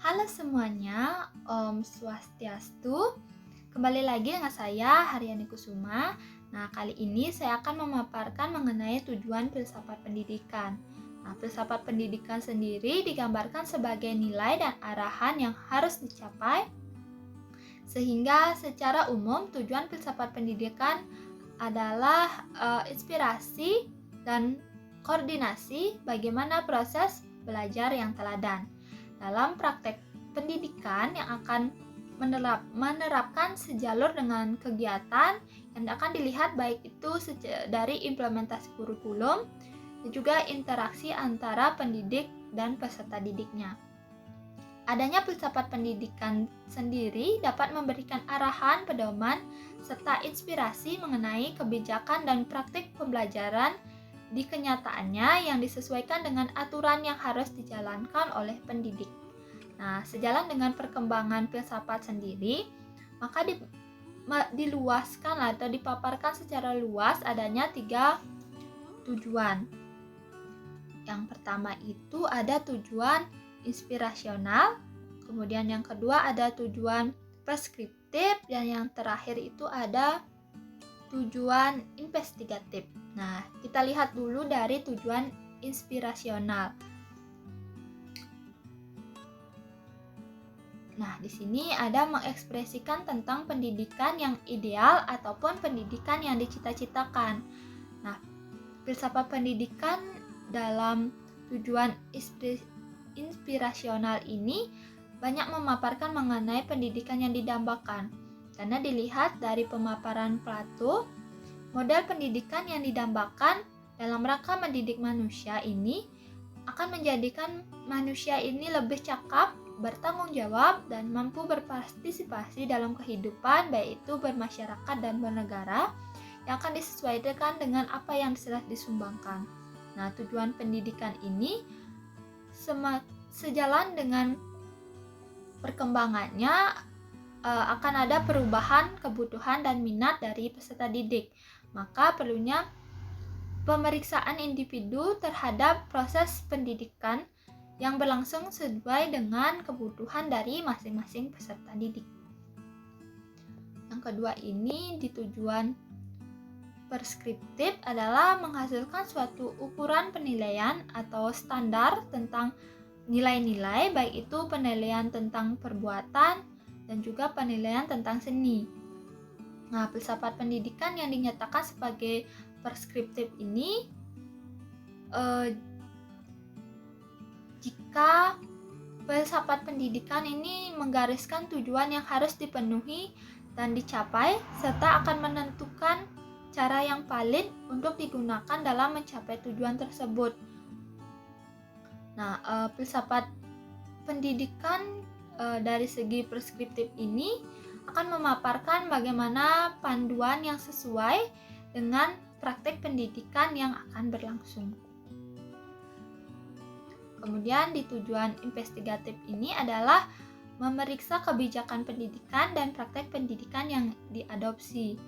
Halo semuanya, Om Swastiastu. Kembali lagi dengan saya, Haryani Kusuma. Nah, kali ini saya akan memaparkan mengenai tujuan filsafat pendidikan. Nah, filsafat pendidikan sendiri digambarkan sebagai nilai dan arahan yang harus dicapai, sehingga secara umum tujuan filsafat pendidikan adalah inspirasi dan koordinasi bagaimana proses belajar yang teladan. Dalam praktek pendidikan yang akan menerapkan sejalur dengan kegiatan yang akan dilihat baik itu dari implementasi kurikulum dan juga interaksi antara pendidik dan peserta didiknya. Adanya filsafat pendidikan sendiri dapat memberikan arahan, pedoman, serta inspirasi mengenai kebijakan dan praktik pembelajaran di kenyataannya yang disesuaikan dengan aturan yang harus dijalankan oleh pendidik. Nah, sejalan dengan perkembangan filsafat sendiri, maka diluaskan atau dipaparkan secara luas adanya 3 tujuan. Yang pertama itu ada tujuan inspirasional, kemudian yang kedua ada tujuan preskriptif, dan yang terakhir itu ada tujuan investigatif. Nah, kita lihat dulu dari tujuan inspirasional. Nah, di sini ada mengekspresikan tentang pendidikan yang ideal ataupun pendidikan yang dicita-citakan. Nah, filsafat pendidikan dalam tujuan inspirasional ini banyak memaparkan mengenai pendidikan yang didambakan. Karena dilihat dari pemaparan Plato, model pendidikan yang didambakan dalam rangka mendidik manusia ini akan menjadikan manusia ini lebih cakap, bertanggung jawab, dan mampu berpartisipasi dalam kehidupan, baik itu bermasyarakat dan bernegara, yang akan disesuaikan dengan apa yang telah disumbangkan. Nah, tujuan pendidikan ini sejalan dengan perkembangannya akan ada perubahan kebutuhan dan minat dari peserta didik. Maka perlunya pemeriksaan individu terhadap proses pendidikan yang berlangsung sesuai dengan kebutuhan dari masing-masing peserta didik. Yang kedua ini di tujuan preskriptif adalah menghasilkan suatu ukuran penilaian atau standar tentang nilai-nilai, baik itu penilaian tentang perbuatan dan juga penilaian tentang seni. Nah, filsafat pendidikan yang dinyatakan sebagai preskriptif ini jika filsafat pendidikan ini menggariskan tujuan yang harus dipenuhi dan dicapai serta akan menentukan cara yang valid untuk digunakan dalam mencapai tujuan tersebut. Nah, filsafat pendidikan dari segi preskriptif ini akan memaparkan bagaimana panduan yang sesuai dengan praktek pendidikan yang akan berlangsung. Kemudian di tujuan investigatif ini adalah memeriksa kebijakan pendidikan dan praktek pendidikan yang diadopsi.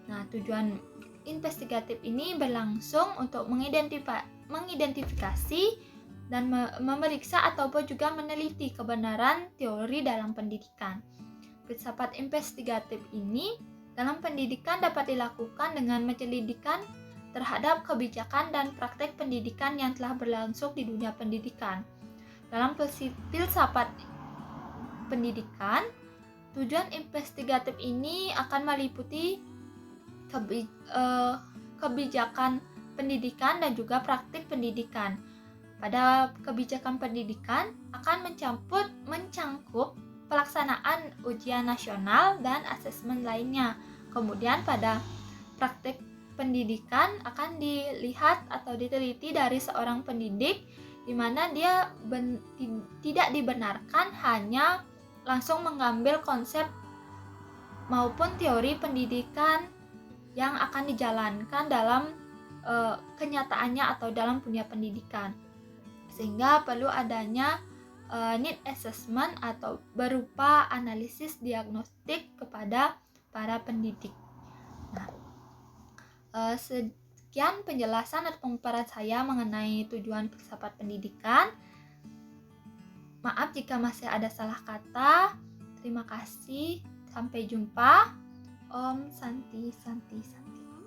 Nah, tujuan investigatif ini berlangsung untuk mengidentifikasi dan memeriksa ataupun juga meneliti kebenaran teori dalam pendidikan. Filsafat investigatif ini dalam pendidikan dapat dilakukan dengan menyelidikkan terhadap kebijakan dan praktek pendidikan yang telah berlangsung di dunia pendidikan. Dalam filsafat pendidikan, tujuan investigatif ini akan meliputi kebijakan pendidikan dan juga praktik pendidikan. Pada kebijakan pendidikan akan mencangkup pelaksanaan ujian nasional dan asesmen lainnya. Kemudian pada praktik pendidikan akan dilihat atau diteliti dari seorang pendidik di mana dia tidak dibenarkan hanya langsung mengambil konsep maupun teori pendidikan yang akan dijalankan dalam kenyataannya atau dalam dunia pendidikan. Sehingga perlu adanya need assessment atau berupa analisis diagnostik kepada para pendidik. Nah, sekian penjelasan atau pemaparan saya mengenai tujuan filsafat pendidikan. Maaf jika masih ada salah kata. Terima kasih. Sampai jumpa. Om Santi Santi Santi.